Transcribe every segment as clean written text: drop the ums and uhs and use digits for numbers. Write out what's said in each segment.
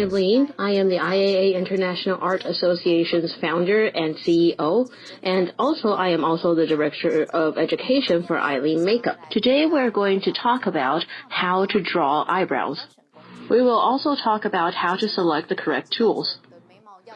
Eileen. I am the IAA International Art Association's founder and CEO, and I am also the Director of Education for Eileen Makeup. Today we're going to talk about how to draw eyebrows. We will also talk about how to select the correct tools.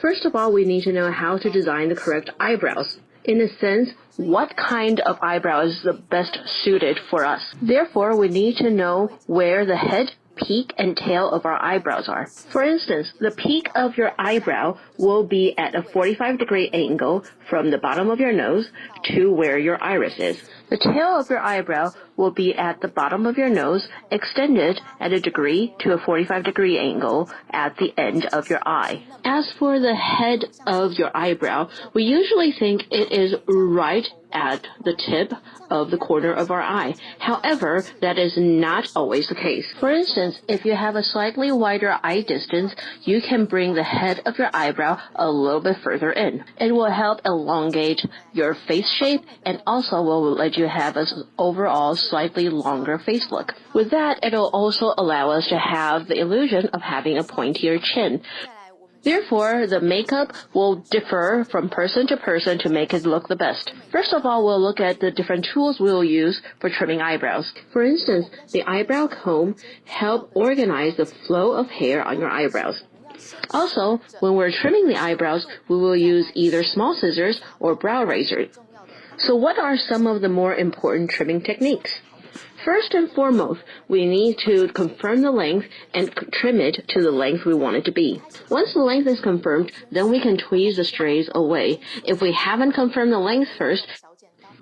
First of all, we need to know how to design the correct eyebrows. In a sense, what kind of eyebrow is the best suited for us. Therefore, we need to know where the head, peak, and tail of our eyebrows are. For instance, the peak of your eyebrow will be at a 45-degree angle from the bottom of your nose to where your iris is. The tail of your eyebrow will be at the bottom of your nose, extended at a degree to a 45-degree angle at the end of your eye. As for the head of your eyebrow, we usually think it is right at the tip of the corner of our eye. However, that is not always the case. For instance, if you have a slightly wider eye distance, you can bring the head of your eyebrow a little bit further in. It will help elongate your face shape and also will let you have an overall slightly longer face look. With that, it will also allow us to have the illusion of having a pointier chin. Therefore, the makeup will differ from person to person to make it look the best. First of all, we'll look at the different tools we'll use for trimming eyebrows. For instance, the eyebrow comb helps organize the flow of hair on your eyebrows. Also, when we're trimming the eyebrows, we will use either small scissors or brow razor. So what are some of the more important trimming techniques? First and foremost, we need to confirm the length and trim it to the length we want it to be. Once the length is confirmed, then we can tweeze the strays away. If we haven't confirmed the length first,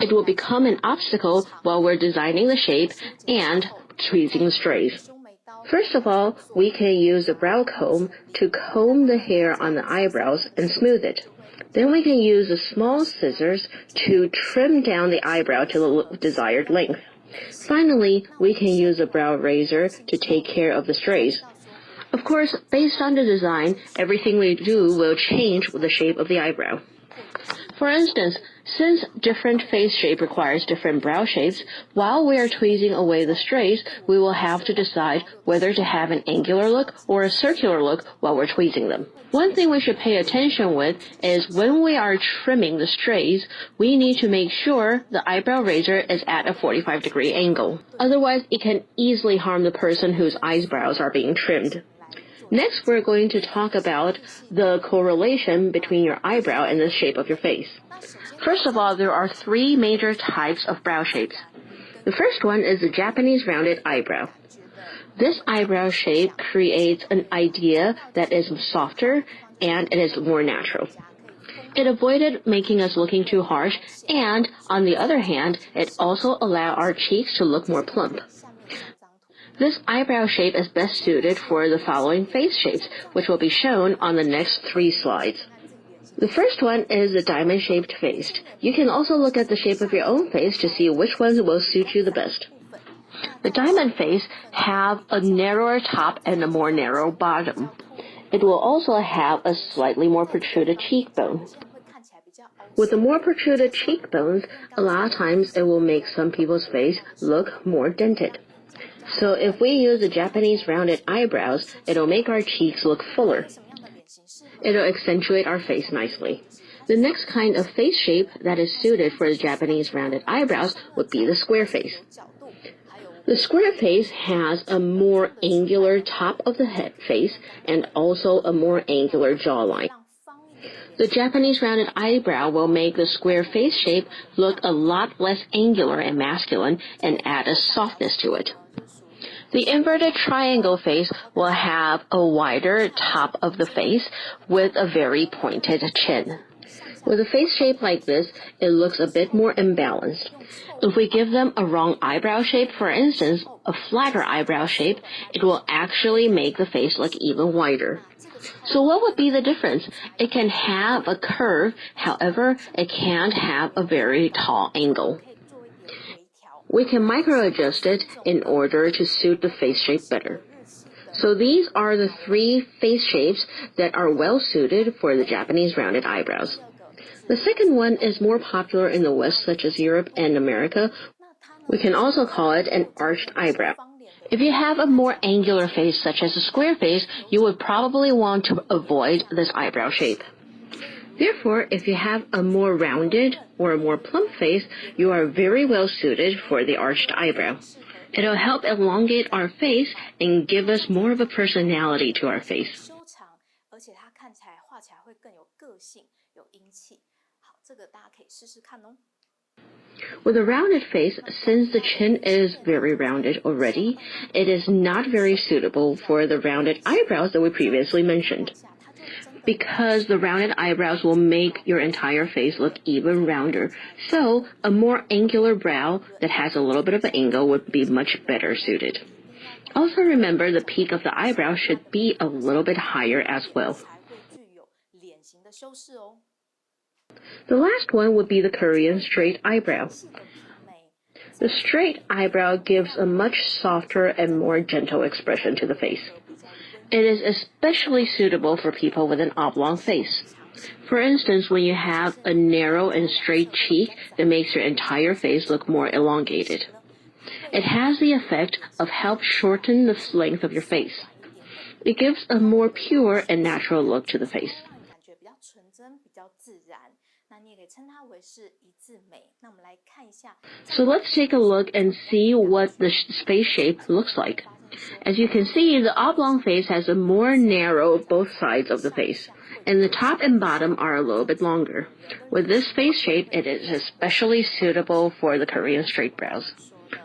it will become an obstacle while we're designing the shape and tweezing the strays. First of all, we can use the brow comb to comb the hair on the eyebrows and smooth it. Then we can use the small scissors to trim down the eyebrow to the desired length. Finally, we can use a brow razor to take care of the strays. Of course, based on the design, everything we do will change with the shape of the eyebrow. For instance, since different face shape requires different brow shapes, while we are tweezing away the strays, we will have to decide whether to have an angular look or a circular look while we're tweezing them. One thing we should pay attention with is when we are trimming the strays, we need to make sure the eyebrow razor is at a 45-degree angle. Otherwise, it can easily harm the person whose eyebrows are being trimmed. Next, we're going to talk about the correlation between your eyebrow and the shape of your face. First of all, there are three major types of brow shapes. The first one is the Japanese rounded eyebrow. This eyebrow shape creates an idea that is softer and it is more natural. It avoided making us looking too harsh, and on the other hand, it also allows our cheeks to look more plump. This eyebrow shape is best suited for the following face shapes, which will be shown on the next 3 slides. The first one is the diamond-shaped face. You can also look at the shape of your own face to see which ones will suit you the best. The diamond face have a narrower top and a more narrow bottom. It will also have a slightly more protruded cheekbone. With the more protruded cheekbones, a lot of times it will make some people's face look more dented. So if we use the Japanese rounded eyebrows, it'll make our cheeks look fuller. It'll accentuate our face nicely. The next kind of face shape that is suited for the Japanese rounded eyebrows would be the square face. The square face has a more angular top of the head face and also a more angular jawline. The Japanese rounded eyebrow will make the square face shape look a lot less angular and masculine and add a softness to it. The inverted triangle face will have a wider top of the face with a very pointed chin. With a face shape like this, it looks a bit more imbalanced. If we give them a wrong eyebrow shape, for instance, a flatter eyebrow shape, it will actually make the face look even wider. So what would be the difference? It can have a curve, however, it can't have a very tall angle. We can micro-adjust it in order to suit the face shape better. So these are the 3 face shapes that are well suited for the Japanese rounded eyebrows. The second one is more popular in the West, such as Europe and America. We can also call it an arched eyebrow. If you have a more angular face, such as a square face, you would probably want to avoid this eyebrow shape. Therefore, if you have a more rounded or a more plump face, you are very well suited for the arched eyebrow. It'll help elongate our face and give us more of a personality to our face. With a rounded face, since the chin is very rounded already, it is not very suitable for the rounded eyebrows that we previously mentioned. Because the rounded eyebrows will make your entire face look even rounder, so a more angular brow that has a little bit of an angle would be much better suited. Also remember the peak of the eyebrow should be a little bit higher as well. The last one would be the Korean straight eyebrow. The straight eyebrow gives a much softer and more gentle expression to the face. It is especially suitable for people with an oblong face. For instance, when you have a narrow and straight cheek that makes your entire face look more elongated. It has the effect of help shorten the length of your face. It gives a more pure and natural look to the face. So let's take a look and see what the face shape looks like. As you can see, the oblong face has a more narrow both sides of the face, and the top and bottom are a little bit longer. With this face shape, it is especially suitable for the Korean straight brows.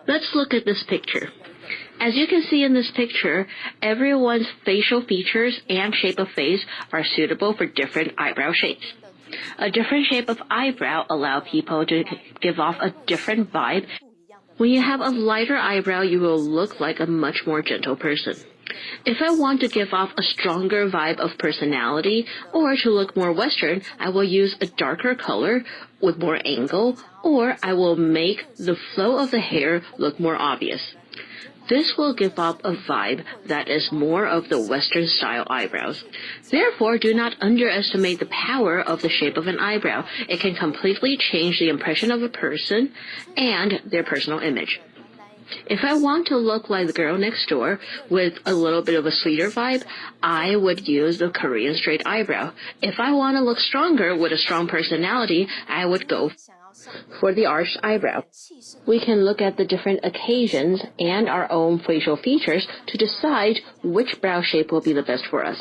Let's look at this picture. As you can see in this picture, everyone's facial features and shape of face are suitable for different eyebrow shapes. A different shape of eyebrow allows people to give off a different vibe. When you have a lighter eyebrow, you will look like a much more gentle person. If I want to give off a stronger vibe of personality or to look more Western, I will use a darker color with more angle, or I will make the flow of the hair look more obvious. This will give off a vibe that is more of the Western style eyebrows. Therefore, do not underestimate the power of the shape of an eyebrow. It can completely change the impression of a person and their personal image. If I want to look like the girl next door with a little bit of a sweeter vibe, I would use the Korean straight eyebrow. If I want to look stronger with a strong personality, I would go for the arched eyebrow. We can look at the different occasions and our own facial features to decide which brow shape will be the best for us.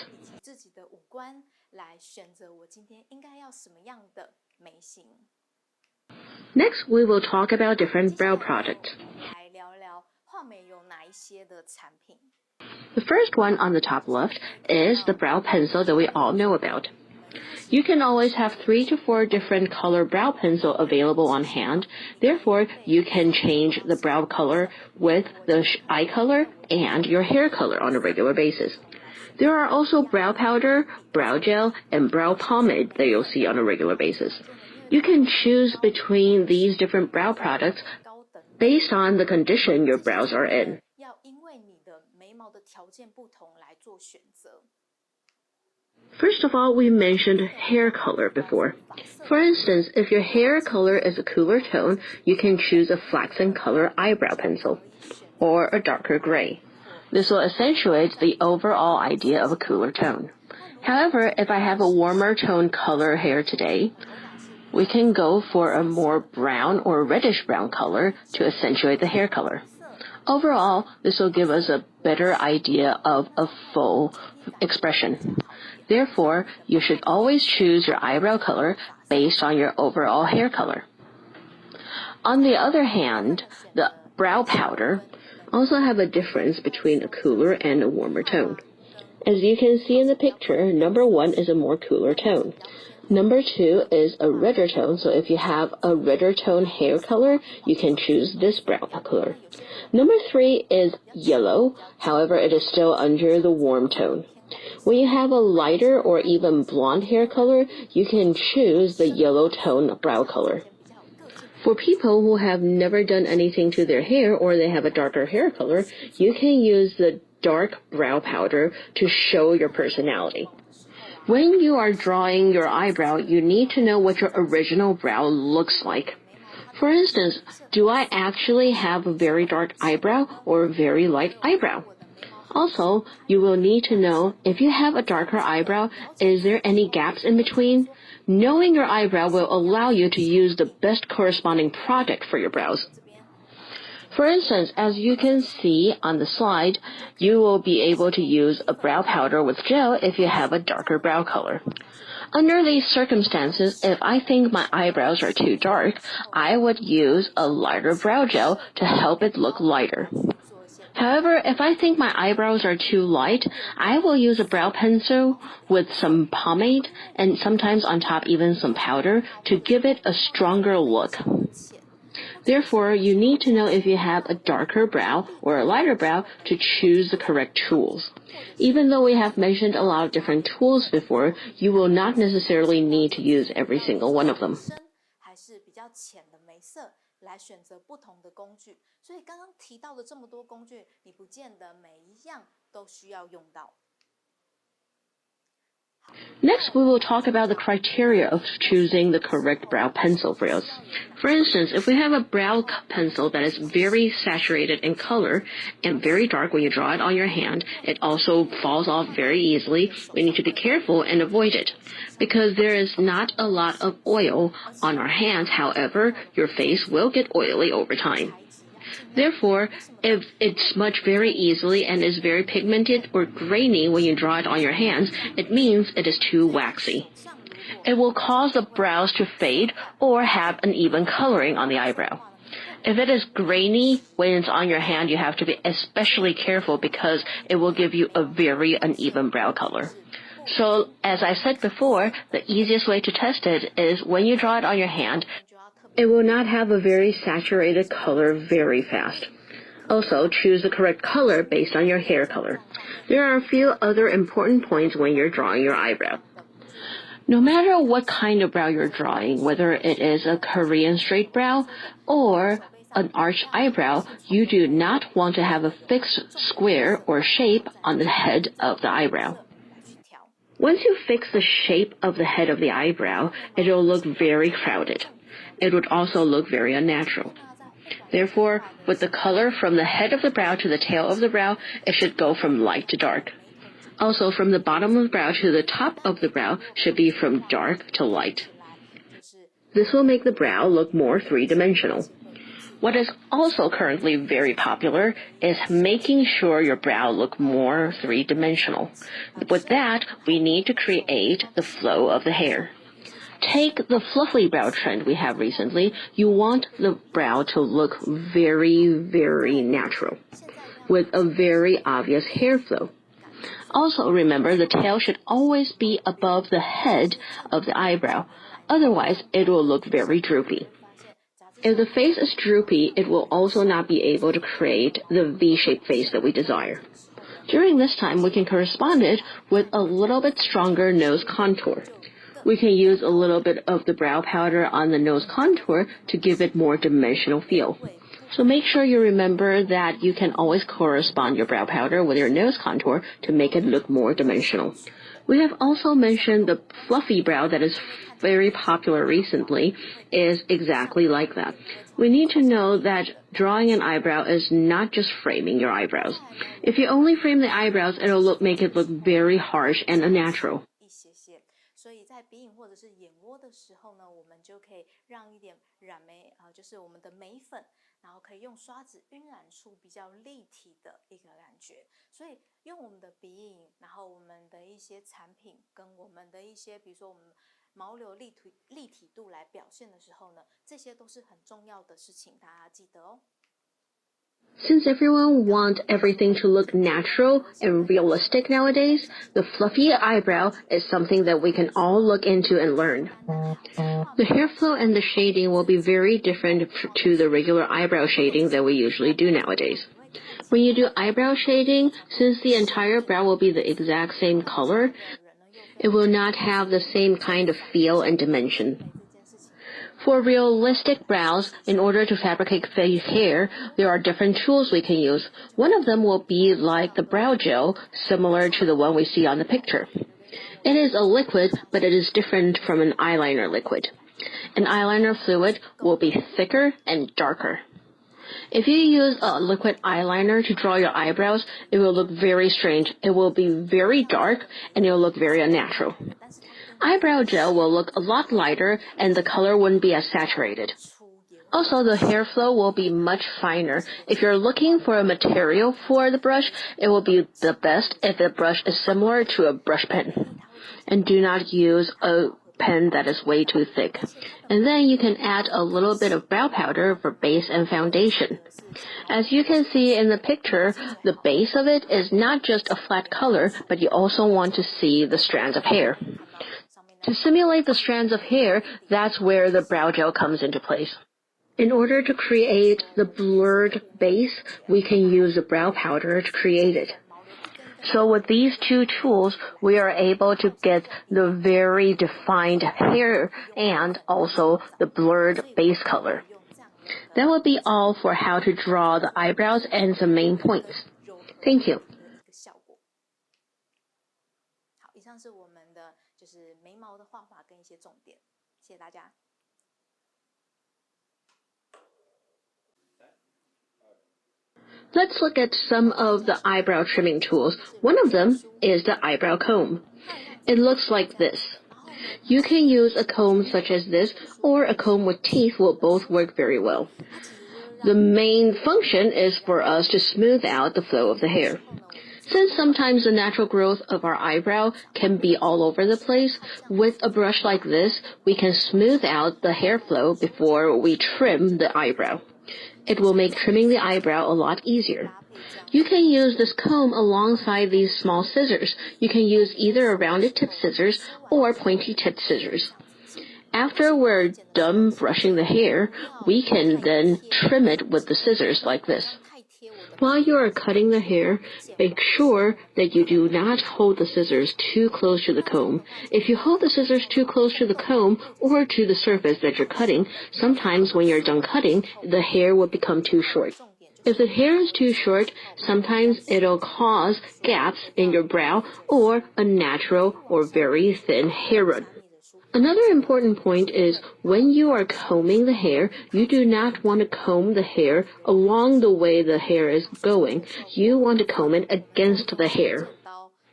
Next, we will talk about different brow products. The first one on the top left is the brow pencil that we all know about. You can always have 3 to 4 different color brow pencil available on hand. Therefore, you can change the brow color with the eye color and your hair color on a regular basis. There are also brow powder, brow gel, and brow pomade that you'll see on a regular basis. You can choose between these different brow products based on the condition your brows are in. First of all, we mentioned hair color before. For instance, if your hair color is a cooler tone, you can choose a flaxen color eyebrow pencil or a darker gray. This will accentuate the overall idea of a cooler tone. However, if I have a warmer tone color hair today, we can go for a more brown or reddish brown color to accentuate the hair color. Overall, this will give us a better idea of a full expression. Therefore, you should always choose your eyebrow color based on your overall hair color. On the other hand, the brow powder also have a difference between a cooler and a warmer tone. As you can see in the picture, number 1 is a more cooler tone. Number 2 is a redder tone, so if you have a redder tone hair color, you can choose this brow color. Number 3 is yellow, however, it is still under the warm tone. When you have a lighter or even blonde hair color, you can choose the yellow tone brow color. For people who have never done anything to their hair or they have a darker hair color, you can use the dark brow powder to show your personality. When you are drawing your eyebrow, you need to know what your original brow looks like. For instance, do I actually have a very dark eyebrow or a very light eyebrow? Also, you will need to know if you have a darker eyebrow, is there any gaps in between? Knowing your eyebrow will allow you to use the best corresponding product for your brows. For instance, as you can see on the slide, you will be able to use a brow powder with gel if you have a darker brow color. Under these circumstances, if I think my eyebrows are too dark, I would use a lighter brow gel to help it look lighter. However, if I think my eyebrows are too light, I will use a brow pencil with some pomade and sometimes on top even some powder to give it a stronger look. Therefore, you need to know if you have a darker brow or a lighter brow to choose the correct tools. Even though we have mentioned a lot of different tools before, you will not necessarily need to use every single one of them. 来选择不同的工具，所以刚刚提到的这么多工具，你不见得每一样都需要用到。Next, we will talk about the criteria of choosing the correct brow pencil for us. For instance, if we have a brow pencil that is very saturated in color and very dark when you draw it on your hand, it also falls off very easily. We need to be careful and avoid it. Because there is not a lot of oil on our hands, however, your face will get oily over time. Therefore, if it's smudged very easily and is very pigmented or grainy when you draw it on your hands, it means it is too waxy. It will cause the brows to fade or have uneven coloring on the eyebrow. If it is grainy when it's on your hand, you have to be especially careful because it will give you a very uneven brow color. So, as I said before, the easiest way to test it is when you draw it on your hand, it will not have a very saturated color very fast. Also, choose the correct color based on your hair color. There are a few other important points when you're drawing your eyebrow. No matter what kind of brow you're drawing, whether it is a Korean straight brow or an arched eyebrow, you do not want to have a fixed square or shape on the head of the eyebrow. Once you fix the shape of the head of the eyebrow, it will look very crowded. It would also look very unnatural. Therefore, with the color from the head of the brow to the tail of the brow, it should go from light to dark. Also, from the bottom of the brow to the top of the brow should be from dark to light. This will make the brow look more three-dimensional. What is also currently very popular is making sure your brow look more three-dimensional. With that, we need to create the flow of the hair. Take the fluffy brow trend we have recently. You want the brow to look very, very natural, with a very obvious hair flow. Also remember, the tail should always be above the head of the eyebrow. Otherwise, it will look very droopy. If the face is droopy, it will also not be able to create the V-shaped face that we desire. During this time, we can correspond it with a little bit stronger nose contour. We can use a little bit of the brow powder on the nose contour to give it more dimensional feel. So make sure you remember that you can always correspond your brow powder with your nose contour to make it look more dimensional. We have also mentioned the fluffy brow that is very popular recently is exactly like that. We need to know that drawing an eyebrow is not just framing your eyebrows. If you only frame the eyebrows, it'll make it look very harsh and unnatural. 所以在鼻影或者是眼窝的时候呢，我们就可以让一点染眉就是我们的眉粉，然后可以用刷子晕染出比较立体的一个感觉。所以用我们的鼻影，然后我们的一些产品跟我们的一些，比如说我们毛流立体度来表现的时候呢，这些都是很重要的事情，大家记得哦。Since everyone wants everything to look natural and realistic nowadays, the fluffy eyebrow is something that we can all look into and learn. The hair flow and the shading will be very different to the regular eyebrow shading that we usually do nowadays. When you do eyebrow shading, since the entire brow will be the exact same color, it will not have the same kind of feel and dimension. For realistic brows, in order to fabricate fake hair, there are different tools we can use. One of them will be like the brow gel, similar to the one we see on the picture. It is a liquid, but it is different from an eyeliner liquid. And eyeliner fluid will be thicker and darker. If you use a liquid eyeliner to draw your eyebrows, it will look very strange. It will be very dark and it will look very unnatural. Eyebrow gel will look a lot lighter and the color wouldn't be as saturated. Also, the hair flow will be much finer. If you're looking for a material for the brush, it will be the best if the brush is similar to a brush pen. And do not use a pen that is way too thick. And then you can add a little bit of brow powder for base and foundation. As you can see in the picture, the base of it is not just a flat color, but you also want to see the strands of hair. To simulate the strands of hair, that's where the brow gel comes into place. In order to create the blurred base, we can use the brow powder to create it. So with these two tools, we are able to get the very defined hair and also the blurred base color. That will be all for how to draw the eyebrows and some main points. Thank you. 好，以上是我们的就是眉毛的画法跟一些重点，谢谢大家。Let's look at some of the eyebrow trimming tools. One of them is the eyebrow comb. It looks like this. You can use a comb such as this, or a comb with teeth will both work very well. The main function is for us to smooth out the flow of the hair. Since sometimes the natural growth of our eyebrow can be all over the place, with a brush like this, we can smooth out the hair flow before we trim the eyebrow. It will make trimming the eyebrow a lot easier. You can use this comb alongside these small scissors. You can use either a rounded tip scissors or pointy tip scissors. After we're done brushing the hair, we can then trim it with the scissors like this. While you are cutting the hair, make sure that you do not hold the scissors too close to the comb. If you hold the scissors too close to the comb or to the surface that you're cutting, sometimes when you're done cutting, the hair will become too short. If the hair is too short, sometimes it'll cause gaps in your brow or a natural or very thin hair run. Another important point is when you are combing the hair, you do not want to comb the hair along the way the hair is going. You want to comb it against the hair.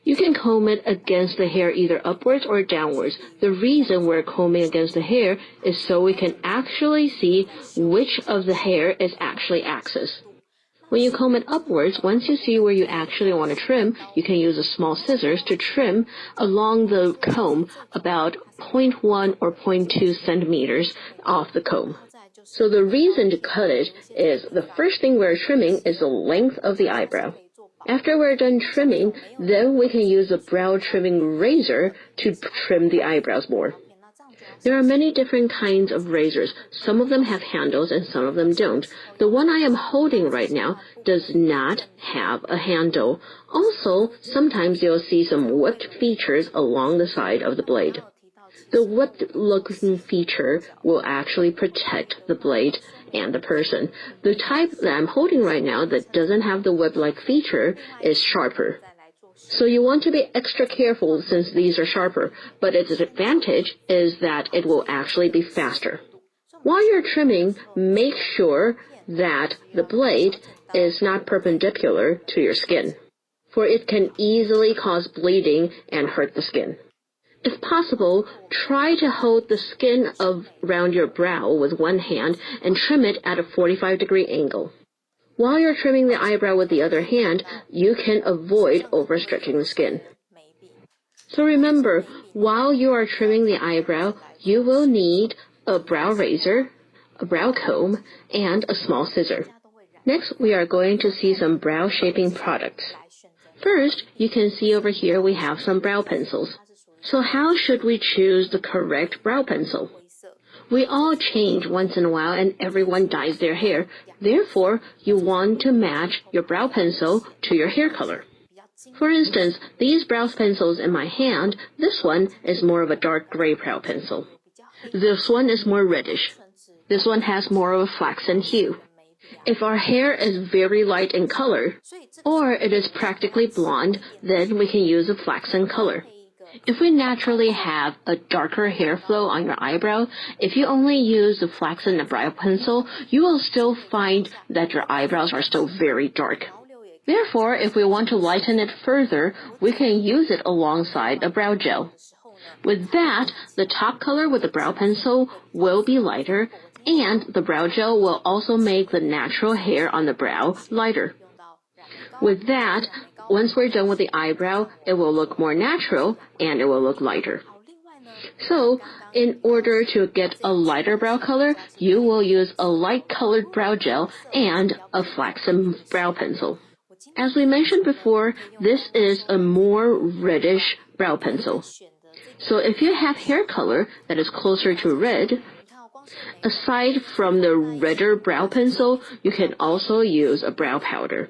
You can comb it against the hair either upwards or downwards. The reason we're combing against the hair is so we can actually see which of the hair is actually axis. When you comb it upwards, once you see where you actually want to trim, you can use a small scissors to trim along the comb about 0.1 or 0.2 centimeters off the comb. So the reason to cut it is the first thing we're trimming is the length of the eyebrow. After we're done trimming, then we can use a brow trimming razor to trim the eyebrows more. There are many different kinds of razors. Some of them have handles and some of them don't. The one I am holding right now does not have a handle. Also, sometimes you'll see some whipped features along the side of the blade. The whipped looking feature will actually protect the blade and the person. The type that I'm holding right now that doesn't have the whip-like feature is sharper. So you want to be extra careful since these are sharper, but its advantage is that it will actually be faster. While you're trimming, make sure that the blade is not perpendicular to your skin, for it can easily cause bleeding and hurt the skin. If possible, try to hold the skin around your brow with one hand and trim it at a 45-degree angle. While you're trimming the eyebrow with the other hand, you can avoid overstretching the skin. So remember, while you are trimming the eyebrow, you will need a brow razor, a brow comb, and a small scissor. Next, we are going to see some brow shaping products. First, you can see over here we have some brow pencils. So how should we choose the correct brow pencil? We all change once in a while and everyone dyes their hair. Therefore, you want to match your brow pencil to your hair color. For instance, these brow pencils in my hand, this one is more of a dark gray brow pencil. This one is more reddish. This one has more of a flaxen hue. If our hair is very light in color, or it is practically blonde, then we can use a flaxen color. If we naturally have a darker hair flow on your eyebrow, if you only use the flaxen brow pencil, you will still find that your eyebrows are still very dark. Therefore, if we want to lighten it further, we can use it alongside a brow gel. With that, the top color with the brow pencil will be lighter, and the brow gel will also make the natural hair on the brow lighter. With that, once we're done with the eyebrow, it will look more natural and it will look lighter. So, in order to get a lighter brow color, you will use a light-colored brow gel and a flaxen brow pencil. As we mentioned before, this is a more reddish brow pencil. So if you have hair color that is closer to red, aside from the redder brow pencil, you can also use a brow powder.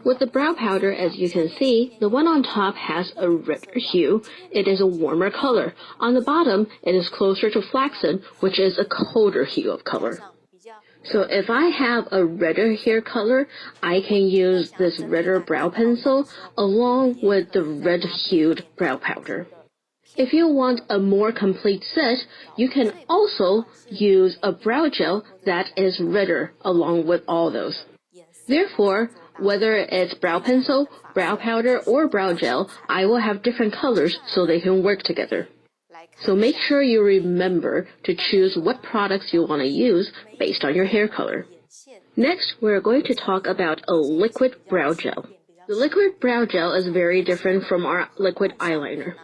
With the brow powder, as you can see, the one on top has a redder hue. It is a warmer color. On the bottom, it is closer to flaxen, which is a colder hue of color. So if I have a redder hair color, I can use this redder brow pencil along with the red-hued brow powder. If you want a more complete set, you can also use a brow gel that is redder along with all those. Therefore, whether it's brow pencil, brow powder, or brow gel, I will have different colors so they can work together. So make sure you remember to choose what products you want to use based on your hair color. Next, we're going to talk about a liquid brow gel. The liquid brow gel is very different from our liquid eyeliner.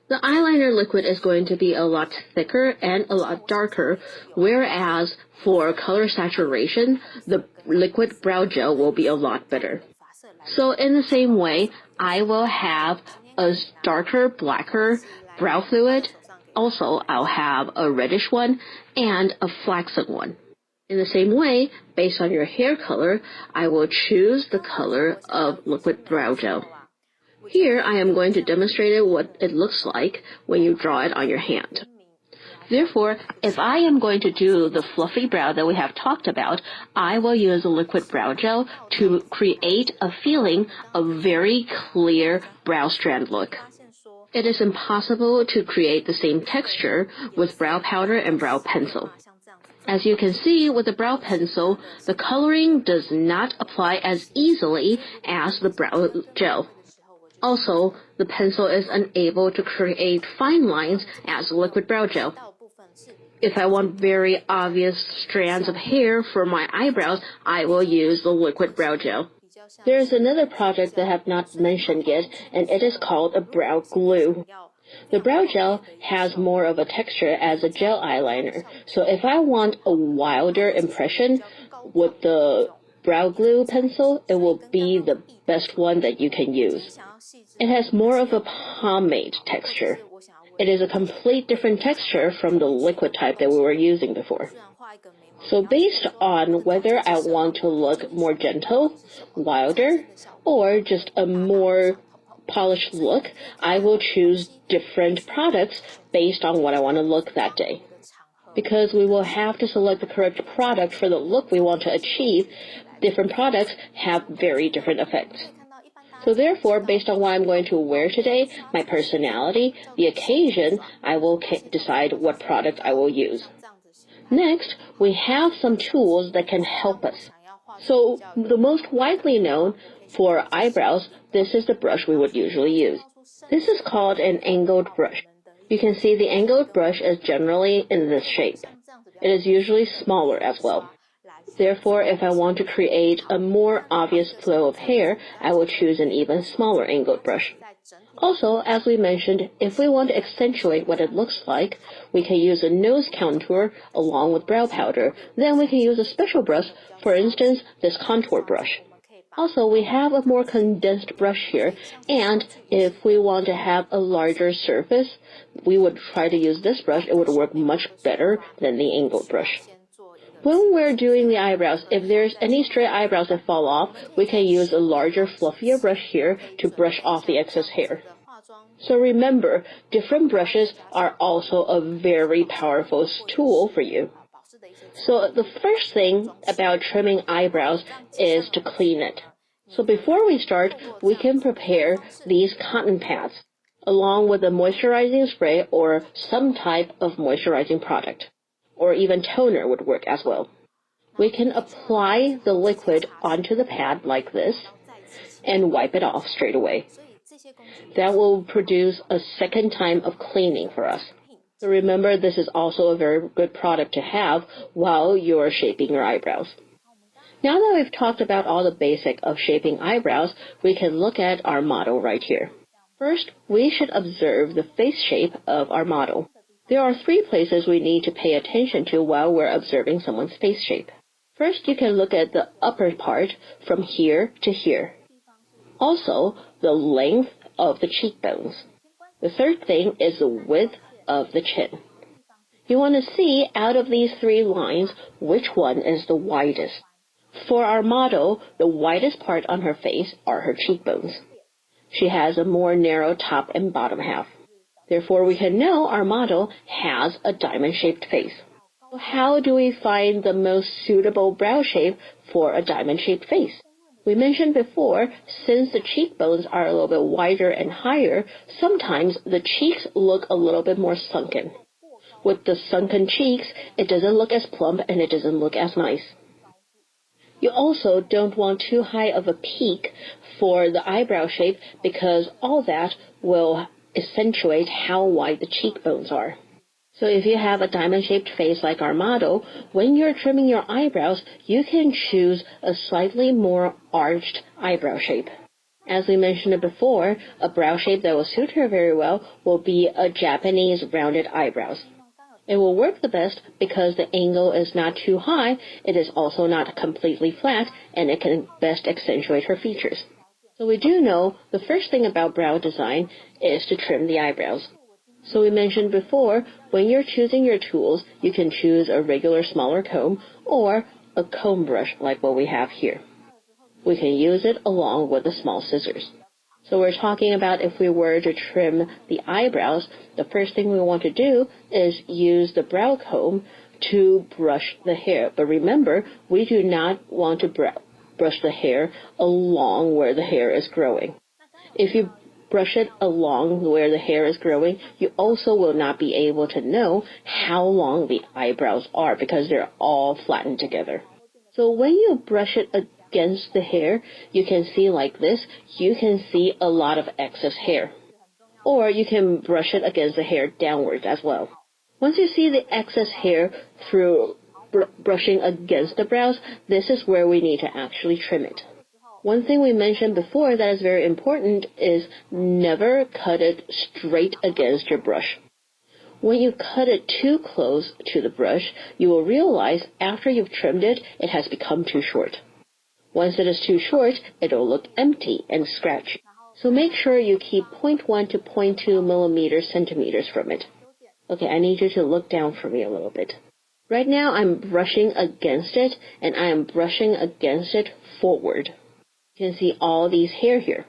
The eyeliner liquid is going to be a lot thicker and a lot darker, whereas for color saturation, the liquid brow gel will be a lot better. So in the same way, I will have a darker, blacker brow fluid. Also, I'll have a reddish one and a flaxen one. In the same way, based on your hair color, I will choose the color of liquid brow gel. Here, I am going to demonstrate what it looks like when you draw it on your hand. Therefore, if I am going to do the fluffy brow that we have talked about, I will use a liquid brow gel to create a feeling of very clear brow strand look. It is impossible to create the same texture with brow powder and brow pencil. As you can see with the brow pencil, the coloring does not apply as easily as the brow gel. Also, the pencil is unable to create fine lines as a liquid brow gel. If I want very obvious strands of hair for my eyebrows, I will use the liquid brow gel. There is another product that I have not mentioned yet, and it is called a brow glue. The brow gel has more of a texture as a gel eyeliner, so if I want a wilder impression with the brow glue pencil, it will be the best one that you can use. It has more of a pomade texture. It is a complete different texture from the liquid type that we were using before. So based on whether I want to look more gentle, wilder, or just a more polished look, I will choose different products based on what I want to look that day. Because we will have to select the correct product for the look we want to achieve, different products have very different effects. So therefore, based on what I'm going to wear today, my personality, the occasion, I will decide what product I will use. Next, we have some tools that can help us. So the most widely known for eyebrows, this is the brush we would usually use. This is called an angled brush. You can see the angled brush is generally in this shape. It is usually smaller as well. Therefore, if I want to create a more obvious flow of hair, I will choose an even smaller angled brush. Also, as we mentioned, if we want to accentuate what it looks like, we can use a nose contour along with brow powder. Then we can use a special brush, for instance, this contour brush. Also, we have a more condensed brush here, and if we want to have a larger surface, we would try to use this brush. It would work much better than the angled brush. When we're doing the eyebrows, if there's any stray eyebrows that fall off, we can use a larger, fluffier brush here to brush off the excess hair. So remember, different brushes are also a very powerful tool for you. So the first thing about trimming eyebrows is to clean it. So before we start, we can prepare these cotton pads. along with a moisturizing spray or some type of moisturizing product, or even toner would work as well. We can apply the liquid onto the pad like this and wipe it off straight away. That will produce a second time of cleaning for us. So remember, this is also a very good product to have while you're shaping your eyebrows. Now that we've talked about all the basic of shaping eyebrows, we can look at our model right here. First, we should observe the face shape of our model. There are 3 places we need to pay attention to while we're observing someone's face shape. First, you can look at the upper part from here to here. Also, the length of the cheekbones. The third thing is the width of the chin. You want to see out of these 3 lines which one is the widest. For our model, the widest part on her face are her cheekbones. She has a more narrow top and bottom half. Therefore, we can know our model has a diamond-shaped face. So how do we find the most suitable brow shape for a diamond-shaped face? We mentioned before, since the cheekbones are a little bit wider and higher, sometimes the cheeks look a little bit more sunken. With the sunken cheeks, it doesn't look as plump and it doesn't look as nice. You also don't want too high of a peak for the eyebrow shape because all that will accentuate how wide the cheekbones are. So if you have a diamond-shaped face like our model, when you're trimming your eyebrows, you can choose a slightly more arched eyebrow shape. As we mentioned before, a brow shape that will suit her very well will be a Japanese rounded eyebrows. It will work the best because the angle is not too high, it is also not completely flat, and it can best accentuate her features. So we do know the first thing about brow design is to trim the eyebrows. So we mentioned before, when you're choosing your tools, you can choose a regular smaller comb or a comb brush like what we have here. We can use it along with the small scissors. So we're talking about if we were to trim the eyebrows, the first thing we want to do is use the brow comb to brush the hair. But remember, we do not want to brush the hair along where the hair is growing. If you brush it along where the hair is growing, you also will not be able to know how long the eyebrows are because they're all flattened together. So when you brush it against the hair, you can see like this, you can see a lot of excess hair. Or you can brush it against the hair downwards as well. Once you see the excess hair through brushing against the brows, this is where we need to actually trim it. One thing we mentioned before that is very important is never cut it straight against your brush. When you cut it too close to the brush, you will realize after you've trimmed it, it has become too short. Once it is too short, it will look empty and scratchy. So make sure you keep 0.1 to 0.2 centimeters from it. Okay, I need you to look down for me a little bit. Right now I'm brushing against it, and I am brushing against it forward. You can see all these hair here.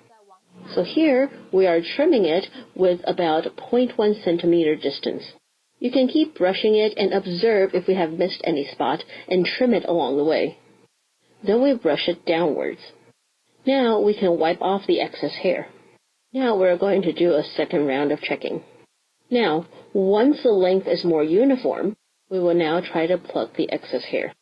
So here we are trimming it with about 0.1 centimeter distance. You can keep brushing it and observe if we have missed any spot and trim it along the way. Then we brush it downwards. Now we can wipe off the excess hair. Now we're going to do a second round of checking. Now, once the length is more uniform, we will now try to pluck the excess hair.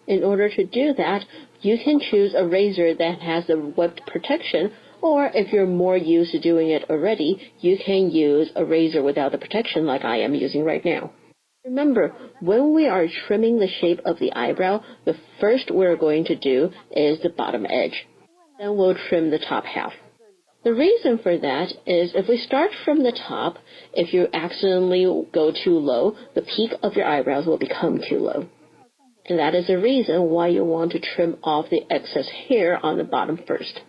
In order to do that, you can choose a razor that has the webbed protection, or if you're more used to doing it already, you can use a razor without the protection like I am using right now. Remember, when we are trimming the shape of the eyebrow, the first we're going to do is the bottom edge. Then we'll trim the top half. The reason for that is if we start from the top, if you accidentally go too low, the peak of your eyebrows will become too low. And that is the reason why you want to trim off the excess hair on the bottom first.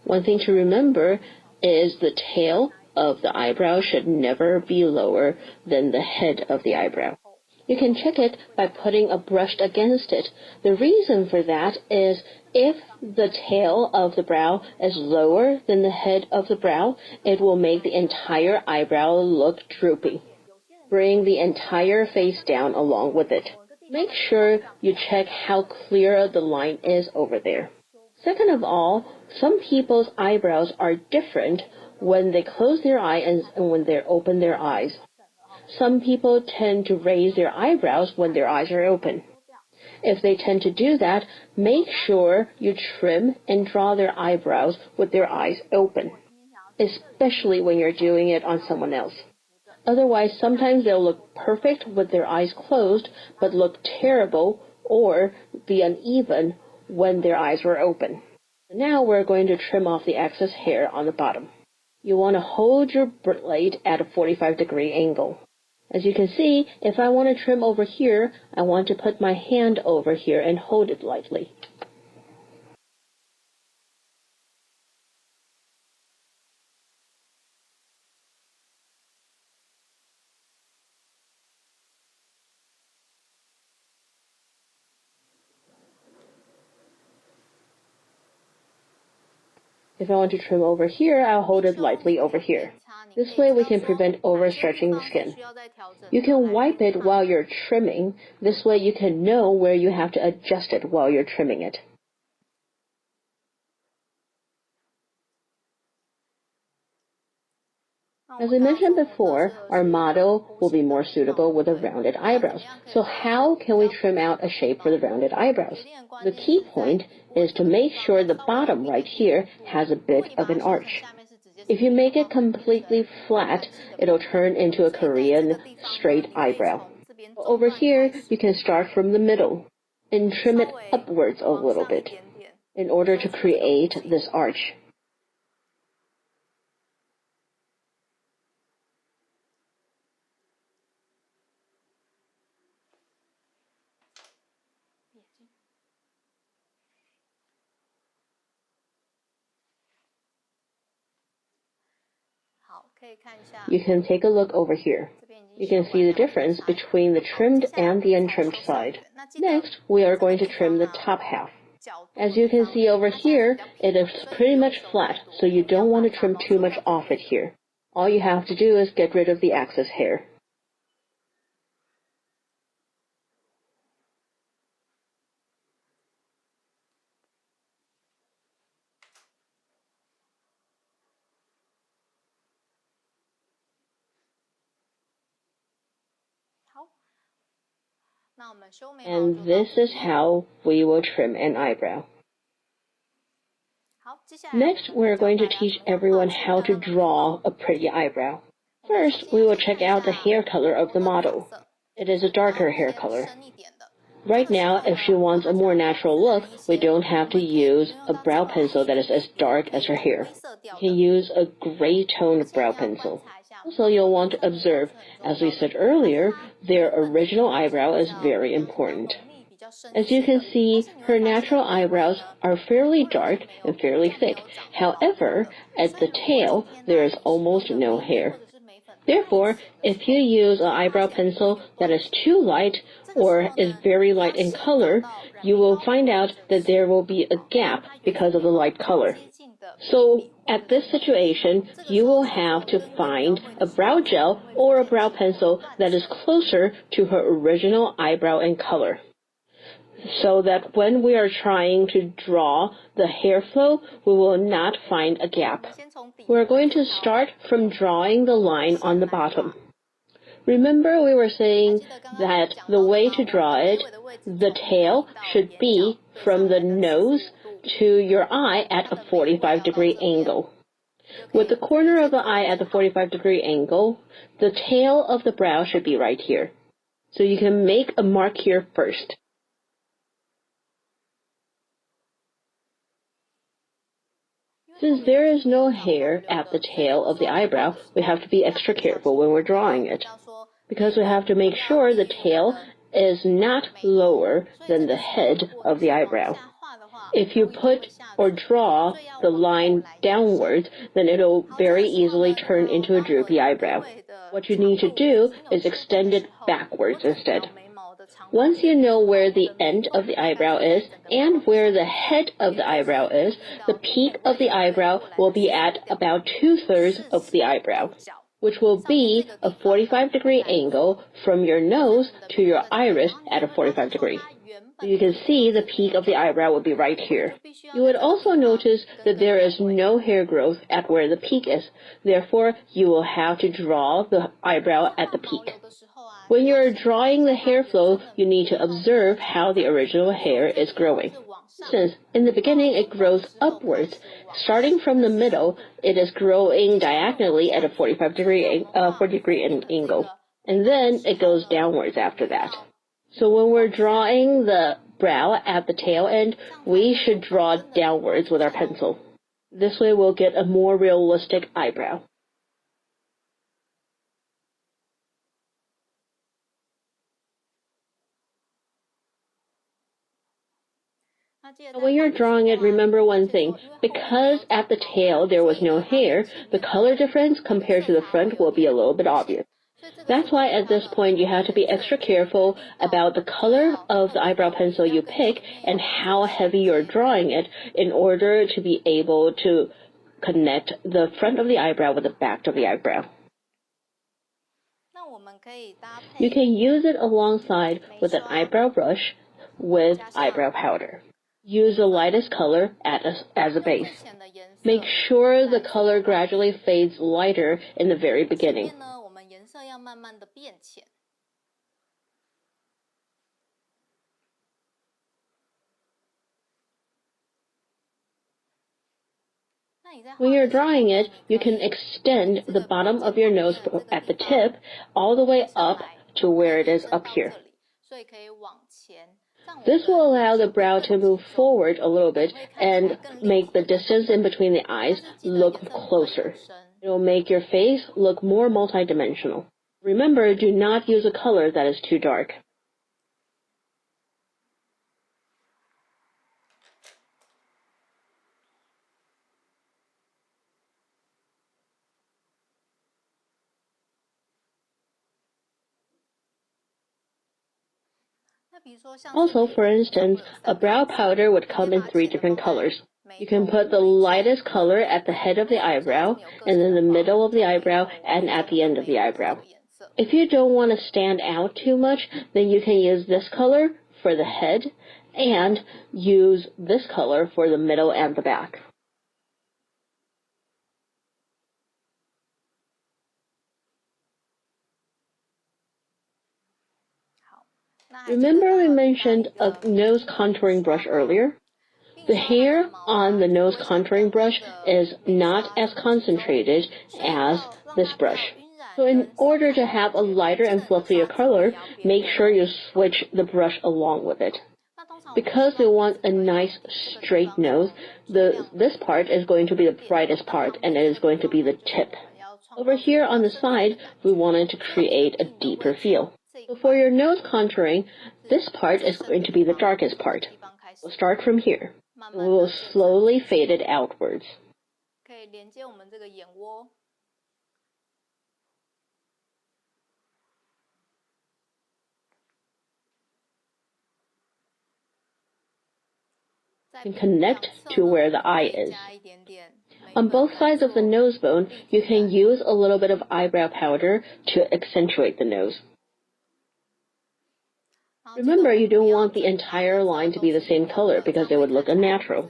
One thing to remember, is the tail of the eyebrow should never be lower than the head of the eyebrow. You can check it by putting a brush against it. The reason for that is if the tail of the brow is lower than the head of the brow, it will make the entire eyebrow look droopy. Bring the entire face down along with it. Make sure you check how clear the line is over there. Second of all, some people's eyebrows are different when they close their eyes and when they open their eyes. Some people tend to raise their eyebrows when their eyes are open. If they tend to do that, make sure you trim and draw their eyebrows with their eyes open, especially when you're doing it on someone else. Otherwise, sometimes they'll look perfect with their eyes closed, but look terrible or be uneven when their eyes were open. Now we're going to trim off the excess hair on the bottom. You want to hold your blade at a 45-degree angle. As you can see, if I want to trim over here, I want to put my hand over here and hold it lightly. If I want to trim over here, I'll hold it lightly over here. This way we can prevent overstretching the skin. You can wipe it while you're trimming. This way you can know where you have to adjust it while you're trimming it. As I mentioned before, our model will be more suitable with the rounded eyebrows. So how can we trim out a shape for the rounded eyebrows? The key point is to make sure the bottom right here has a bit of an arch. If you make it completely flat, it'll turn into a Korean straight eyebrow. Over here, you can start from the middle and trim it upwards a little bit in order to create this arch. You can take a look over here. You can see the difference between the trimmed and the untrimmed side. Next, we are going to trim the top half. As you can see over here, it is pretty much flat, so you don't want to trim too much off it here. All you have to do is get rid of the excess hair. And this is how we will trim an eyebrow. Next, we're going to teach everyone how to draw a pretty eyebrow. First, we will check out the hair color of the model. It is a darker hair color. Right now, if she wants a more natural look, we don't have to use a brow pencil that is as dark as her hair. You can use a gray toned brow pencil. Also, you'll want to observe, as we said earlier, their original eyebrow is very important. As you can see, her natural eyebrows are fairly dark and fairly thick. However, at the tail, there is almost no hair. Therefore, if you use an eyebrow pencil that is too light or is very light in color, you will find out that there will be a gap because of the light color. So, at this situation, you will have to find a brow gel or a brow pencil that is closer to her original eyebrow in color, so that when we are trying to draw the hair flow, we will not find a gap. We're going to start from drawing the line on the bottom. Remember we were saying that the way to draw it, the tail should be from the nose to your eye at a 45-degree angle. With the corner of the eye at the 45-degree angle, the tail of the brow should be right here. So you can make a mark here first. Since there is no hair at the tail of the eyebrow, we have to be extra careful when we're drawing it, because we have to make sure the tail is not lower than the head of the eyebrow. If you put or draw the line downwards, then it'll very easily turn into a droopy eyebrow. What you need to do is extend it backwards instead. Once you know where the end of the eyebrow is and where the head of the eyebrow is, the peak of the eyebrow will be at about 2/3 of the eyebrow, which will be a 45-degree angle from your nose to your iris at a 45-degree. So you can see the peak of the eyebrow will be right here. You would also notice that there is no hair growth at where the peak is. Therefore, you will have to draw the eyebrow at the peak. When you're drawing the hair flow, you need to observe how the original hair is growing. Since in the beginning it grows upwards, starting from the middle, it is growing diagonally at a 40-degree angle, and then it goes downwards after that. So when we're drawing the brow at the tail end, we should draw downwards with our pencil. This way we'll get a more realistic eyebrow. When you're drawing it, remember one thing. Because at the tail there was no hair, the color difference compared to the front will be a little bit obvious. That's why at this point you have to be extra careful about the color of the eyebrow pencil you pick and how heavy you're drawing it in order to be able to connect the front of the eyebrow with the back of the eyebrow. You can use it alongside with an eyebrow brush with eyebrow powder. Use the lightest color as a base. Make sure the color gradually fades lighter in the very beginning. When you're drawing it, you can extend the bottom of your nose at the tip all the way up to where it is up here. This will allow the brow to move forward a little bit and make the distance in between the eyes look closer. It will make your face look more multidimensional. Remember, do not use a color that is too dark. Also, for instance, a brow powder would come in 3 different colors. You can put the lightest color at the head of the eyebrow, and in the middle of the eyebrow, and at the end of the eyebrow. If you don't want to stand out too much, then you can use this color for the head, and use this color for the middle and the back. Remember we mentioned a nose contouring brush earlier? The hair on the nose contouring brush is not as concentrated as this brush. So in order to have a lighter and fluffier color, make sure you switch the brush along with it. Because we want a nice straight nose, this part is going to be the brightest part, and it is going to be the tip. Over here on the side, we wanted to create a deeper feel. So for your nose contouring, this part is going to be the darkest part. We'll start from here. We will slowly fade it outwards. And connect to where the eye is. On both sides of the nose bone, you can use a little bit of eyebrow powder to accentuate the nose. Remember, you don't want the entire line to be the same color because it would look unnatural.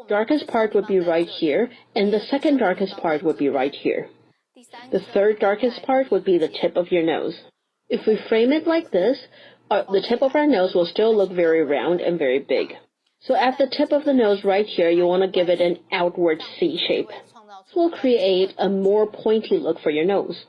Darkest part would be right here, and the second darkest part would be right here. The third darkest part would be the tip of your nose. If we frame it like this, the tip of our nose will still look very round and very big. So at the tip of the nose right here, you want to give it an outward C shape. This will create a more pointy look for your nose.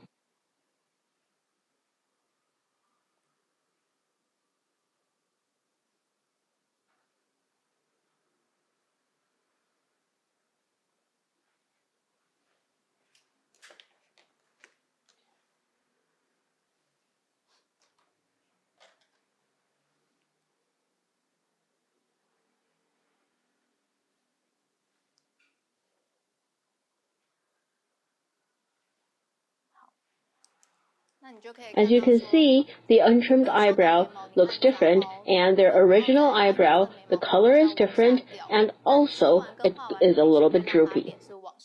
As you can see, the untrimmed eyebrow looks different, and their original eyebrow, the color is different, and also it is a little bit droopy.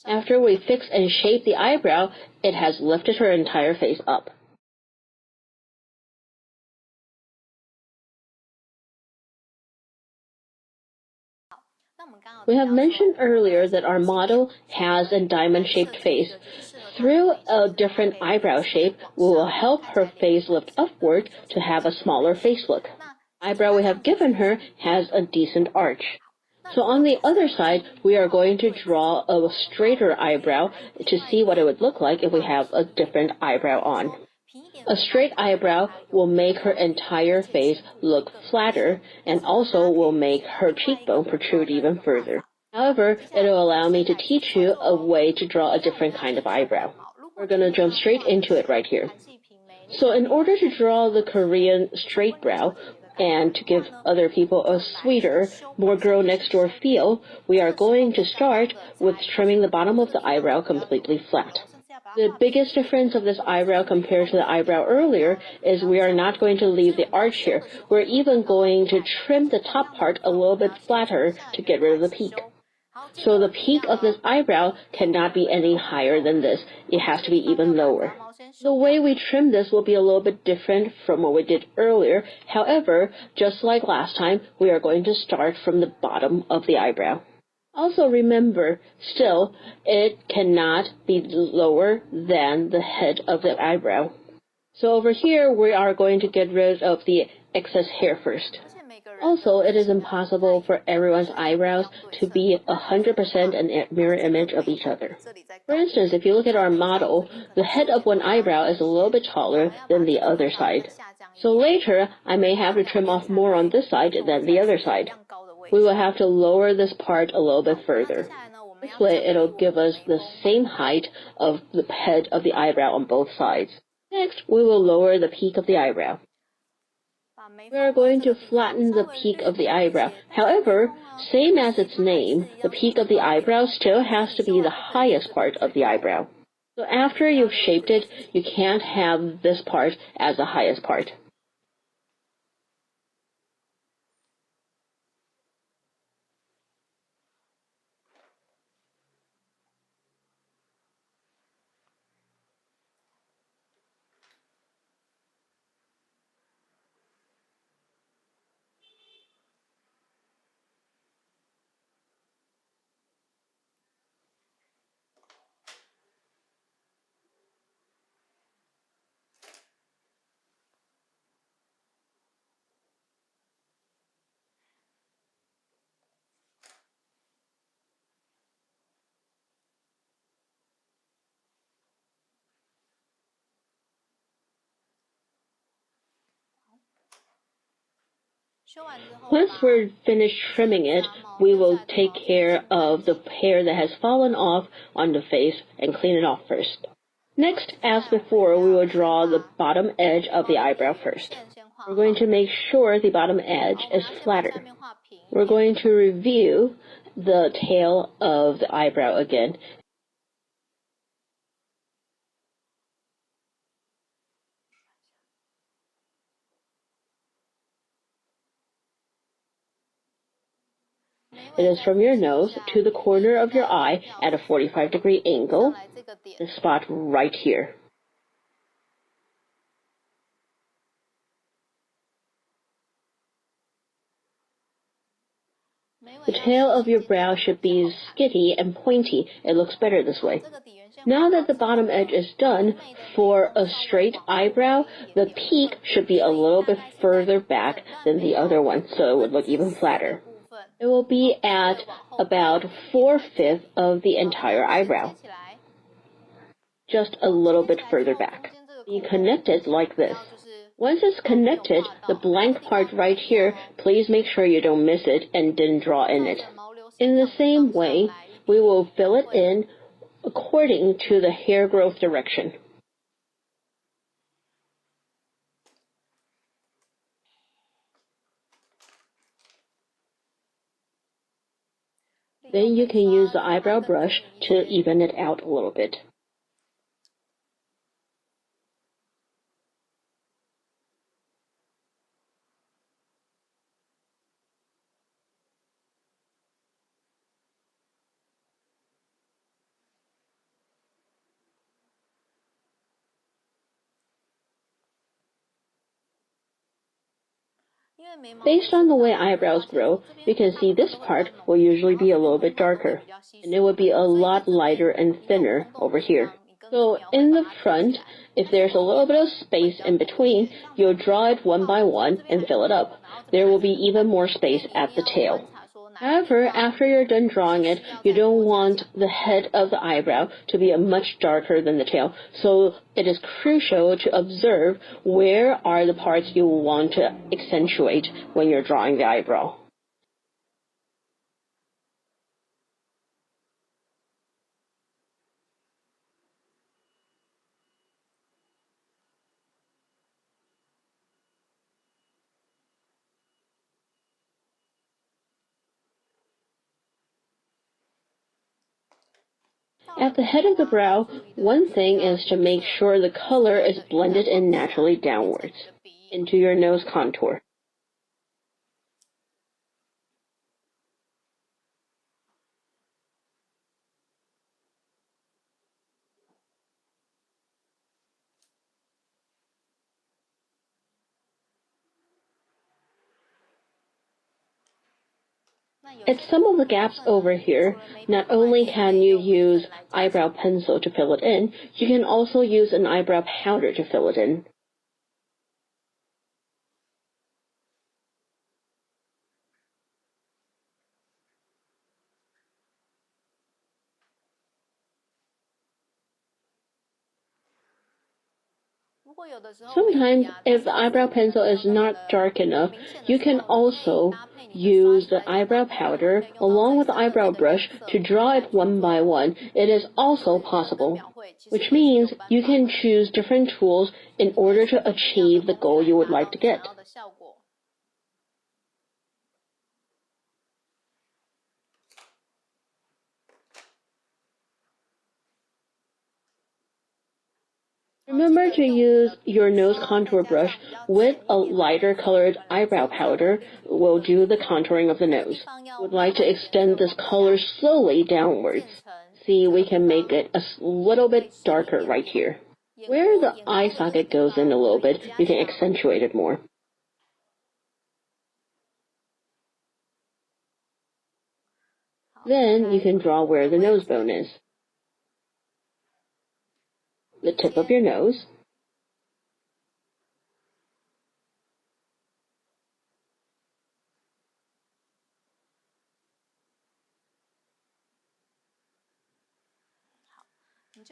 After we fix and shape the eyebrow, it has lifted her entire face up. We have mentioned earlier that our model has a diamond-shaped face. Through a different eyebrow shape, we will help her face lift upward to have a smaller face look. The eyebrow we have given her has a decent arch. So on the other side, we are going to draw a straighter eyebrow to see what it would look like if we have a different eyebrow on. A straight eyebrow will make her entire face look flatter and also will make her cheekbone protrude even further. However, it will allow me to teach you a way to draw a different kind of eyebrow. We're going to jump straight into it right here. So in order to draw the Korean straight brow and to give other people a sweeter, more girl next door feel, we are going to start with trimming the bottom of the eyebrow completely flat. The biggest difference of this eyebrow compared to the eyebrow earlier is we are not going to leave the arch here. We're even going to trim the top part a little bit flatter to get rid of the peak. So the peak of this eyebrow cannot be any higher than this. It has to be even lower. The way we trim this will be a little bit different from what we did earlier. However, just like last time, we are going to start from the bottom of the eyebrow. Also remember, still, it cannot be lower than the head of the eyebrow. So over here, we are going to get rid of the excess hair first. Also, it is impossible for everyone's eyebrows to be 100% a mirror image of each other. For instance, if you look at our model, the head of one eyebrow is a little bit taller than the other side. So later, I may have to trim off more on this side than the other side. We will have to lower this part a little bit further. This way, it'll give us the same height of the head of the eyebrow on both sides. Next, we will lower the peak of the eyebrow. We are going to flatten the peak of the eyebrow. However, same as its name, the peak of the eyebrow still has to be the highest part of the eyebrow. So after you've shaped it, you can't have this part as the highest part. Once we're finished trimming it, we will take care of the hair that has fallen off on the face and clean it off first. Next, as before, we will draw the bottom edge of the eyebrow first. We're going to make sure the bottom edge is flatter. We're going to review the tail of the eyebrow again. It is from your nose to the corner of your eye at a 45-degree angle, the spot right here. The tail of your brow should be skinny and pointy. It looks better this way. Now that the bottom edge is done, for a straight eyebrow, the peak should be a little bit further back than the other one, so it would look even flatter. It will be at about 4/5 of the entire eyebrow, just a little bit further back. Be connected like this. Once it's connected, the blank part right here, please make sure you don't miss it and didn't draw in it. In the same way, we will fill it in according to the hair growth direction. Then you can use the eyebrow brush to even it out a little bit. Based on the way eyebrows grow, you can see this part will usually be a little bit darker, and it would be a lot lighter and thinner over here. So in the front, if there's a little bit of space in between, you'll draw it one by one and fill it up. There will be even more space at the tail. However, after you're done drawing it, you don't want the head of the eyebrow to be much darker than the tail. So it is crucial to observe where are the parts you want to accentuate when you're drawing the eyebrow. At the head of the brow, one thing is to make sure the color is blended in naturally downwards into your nose contour. At some of the gaps over here, not only can you use eyebrow pencil to fill it in, you can also use an eyebrow powder to fill it in. Sometimes, if the eyebrow pencil is not dark enough, you can also use the eyebrow powder along with the eyebrow brush to draw it one by one. It is also possible, which means you can choose different tools in order to achieve the goal you would like to get. Remember to use your nose contour brush with a lighter colored eyebrow powder. Will do the contouring of the nose. Would like to extend this color slowly downwards. See, we can make it a little bit darker right here. Where the eye socket goes in a little bit, you can accentuate it more. Then you can draw where the nose bone is. The tip of your nose.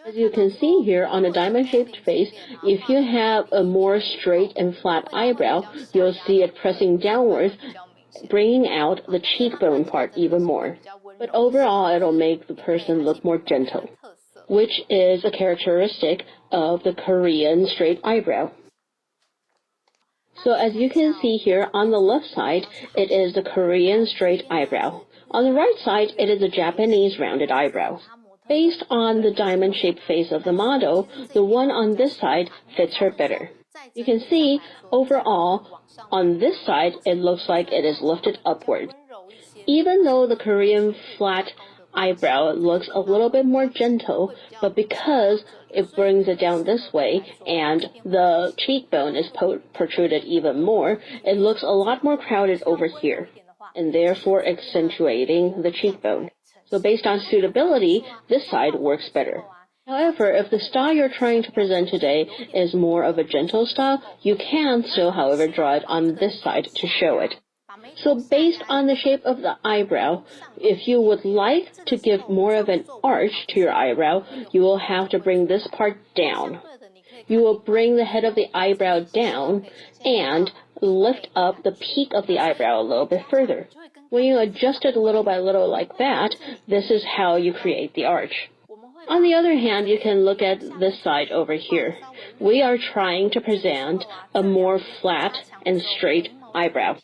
As you can see here on a diamond-shaped face, if you have a more straight and flat eyebrow, you'll see it pressing downwards, bringing out the cheekbone part even more. But overall, it'll make the person look more gentle, which is a characteristic of the Korean straight eyebrow. So as you can see here, on the left side, it is the Korean straight eyebrow. On the right side, it is a Japanese rounded eyebrow. Based on the diamond-shaped face of the model, the one on this side fits her better. You can see, overall, on this side, it looks like it is lifted upward. Even though the Korean flat eyebrow looks a little bit more gentle, but because it brings it down this way and the cheekbone is protruded even more, it looks a lot more crowded over here, and therefore accentuating the cheekbone. So based on suitability, this side works better. However, if the style you're trying to present today is more of a gentle style, you can still, however, draw it on this side to show it. So based on the shape of the eyebrow, if you would like to give more of an arch to your eyebrow, you will have to bring this part down. You will bring the head of the eyebrow down and lift up the peak of the eyebrow a little bit further. When you adjust it little by little like that, this is how you create the arch. On the other hand, you can look at this side over here. We are trying to present a more flat and straight eyebrow.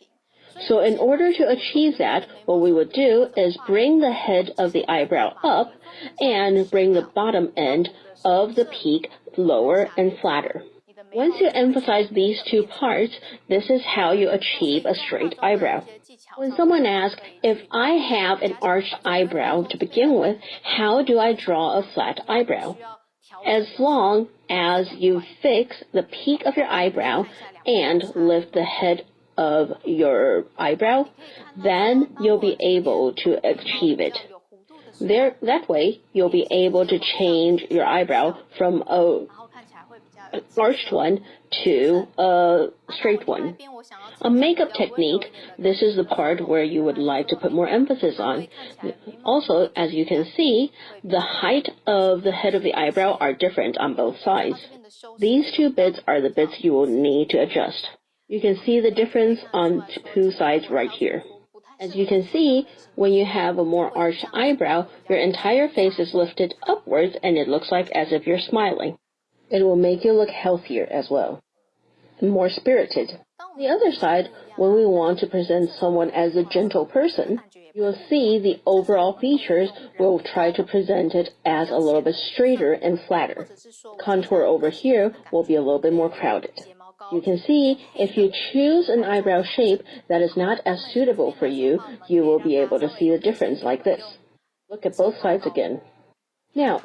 So in order to achieve that, what we would do is bring the head of the eyebrow up and bring the bottom end of the peak lower and flatter. Once you emphasize these two parts, this is how you achieve a straight eyebrow. When someone asks, if I have an arched eyebrow to begin with, how do I draw a flat eyebrow? As long as you fix the peak of your eyebrow and lift the head of your eyebrow, then you'll be able to achieve it. That way, you'll be able to change your eyebrow from an arched one to a straight one. A makeup technique, this is the part where you would like to put more emphasis on. Also, as you can see, the height of the head of the eyebrow are different on both sides. These two bits are the bits you will need to adjust. You can see the difference on two sides right here. As you can see, when you have a more arched eyebrow, your entire face is lifted upwards and it looks like as if you're smiling. It will make you look healthier as well, and more spirited. On the other side, when we want to present someone as a gentle person, you will see the overall features will try to present it as a little bit straighter and flatter. The contour over here will be a little bit more crowded. You can see if you choose an eyebrow shape that is not as suitable for you, you will be able to see the difference like this. Look at both sides again. Now,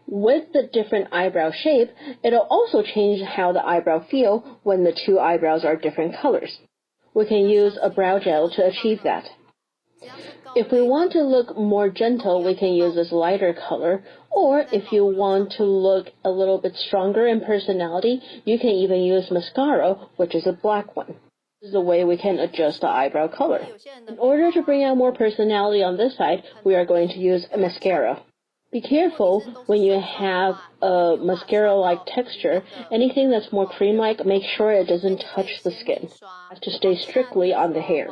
with the different eyebrow shape, it'll also change how the eyebrow feel when the two eyebrows are different colors. We can use a brow gel to achieve that. If we want to look more gentle, we can use this lighter color, or if you want to look a little bit stronger in personality, you can even use mascara, which is a black one. This is the way we can adjust the eyebrow color. In order to bring out more personality on this side, we are going to use a mascara. Be careful when you have a mascara-like texture. Anything that's more cream-like, make sure it doesn't touch the skin. It has to stay strictly on the hair.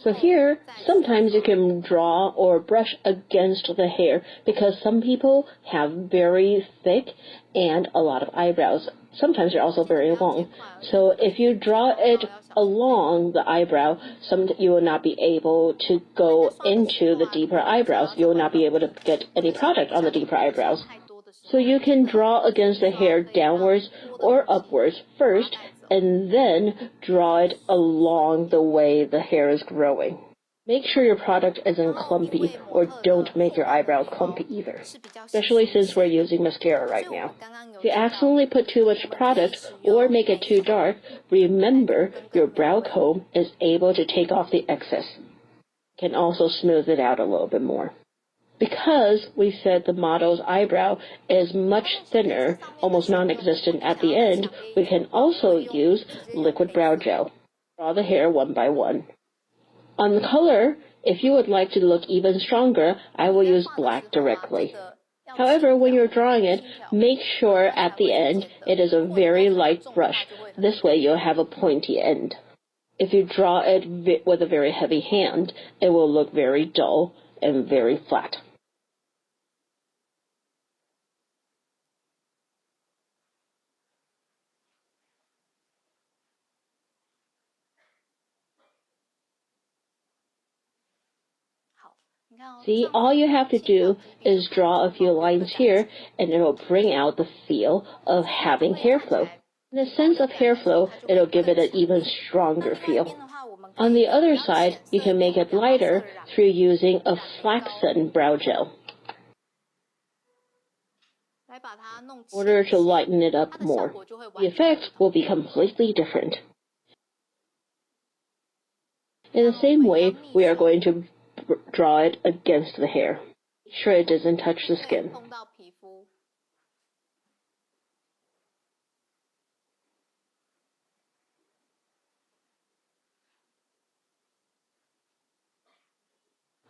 So here, sometimes you can draw or brush against the hair because some people have very thick and a lot of eyebrows. Sometimes they're also very long. So if you draw it along the eyebrow, you will not be able to go into the deeper eyebrows. You will not be able to get any product on the deeper eyebrows. So you can draw against the hair downwards or upwards first, and then draw it along the way the hair is growing. Make sure your product isn't clumpy, or don't make your eyebrows clumpy either, especially since we're using mascara right now. If you accidentally put too much product or make it too dark, remember your brow comb is able to take off the excess. It can also smooth it out a little bit more. Because we said the model's eyebrow is much thinner, almost non-existent at the end, we can also use liquid brow gel. Draw the hair one by one. On the color, if you would like to look even stronger, I will use black directly. However, when you're drawing it, make sure at the end it is a very light brush. This way you'll have a pointy end. If you draw it with a very heavy hand, it will look very dull and very flat. See, all you have to do is draw a few lines here, and it'll bring out the feel of having hair flow. In the sense of hair flow, it'll give it an even stronger feel. On the other side, you can make it lighter through using a flaxen brow gel in order to lighten it up more. The effect will be completely different. In the same way, we are going to draw it against the hair. Make sure it doesn't touch the skin.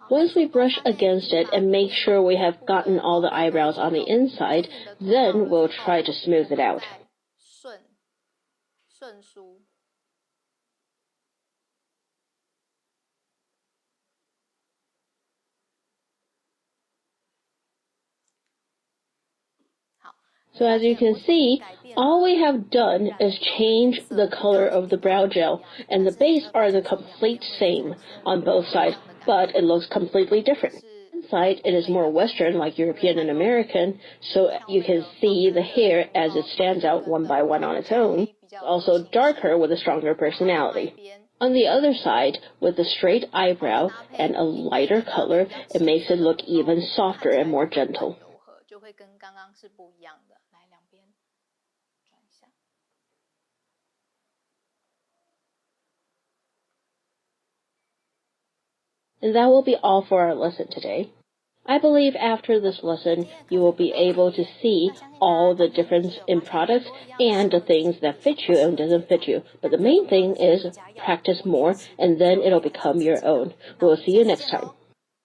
Once we brush against it and make sure we have gotten all the eyebrows on the inside, then we'll try to smooth it out. So as you can see, all we have done is change the color of the brow gel, and the base are the complete same on both sides, but it looks completely different. Inside, it is more Western, like European and American, so you can see the hair as it stands out one by one on its own. It's also darker with a stronger personality. On the other side, with the straight eyebrow and a lighter color, it makes it look even softer and more gentle. And that will be all for our lesson today. I believe after this lesson, you will be able to see all the difference in products and the things that fit you and doesn't fit you. But the main thing is practice more, and then it'll become your own. We'll see you next time.